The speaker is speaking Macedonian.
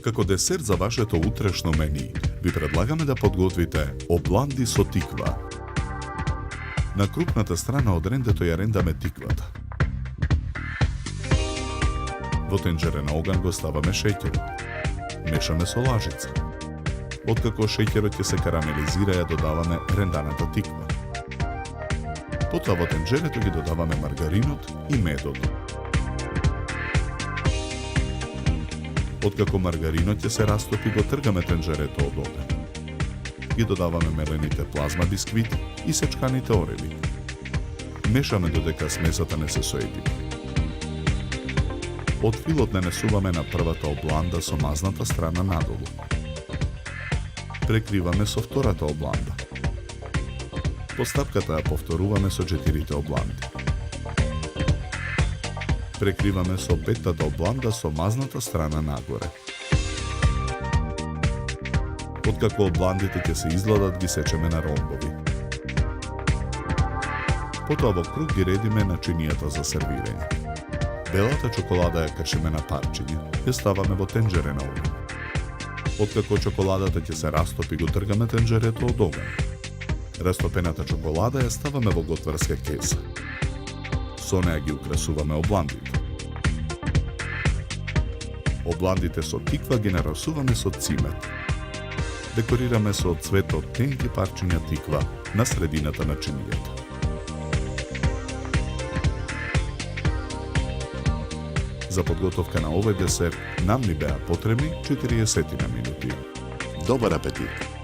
Како десерт за вашето утрешно мени, ви предлагаме да подготвите обланди со тиква. На крупната страна од рендето ја рендаме тиквата. Во тенџере на оган го ставаме шеќерот. Мешаме со лажица. Откако шеќерот ќе се карамелизира, ја додаваме ренданата тиква. Потоа во тенџерето ги додаваме маргаринот и медот. Откако маргаринот ќе се растопи, го тргаме тенџерето од оган. Ги додаваме мелените плазма бисквити и сечканите ореви. Мешаме додека смесата не се соеди. Од филот нанесуваме на првата обланда со мазната страна надолу. Прекриваме со втората обланда. Постапката ја повторуваме со 4 обланди. Прекриваме со петтата обланда со мазната страна нагоре. Откако обландите ќе се изгладат, ги сечеме на ромбови. Потоа во круг ги редиме начинијата за сервирање. Белата чоколада ја кршиме на парчиња, ја ставаме во тенџере на оган. Откако чоколадата ќе се растопи, го тргаме тенџерето од оган. Растопената чоколада ја ставаме во готварска кеса. Со неа ги украсуваме обландите. Обландите со тиква ги нарасуваме со цимет. Декорираме со цвет од тенки парчиња тиква на средината на чинијата. За подготовка на овој десерт нам ни беа потребни 40 минути. Добар апетит!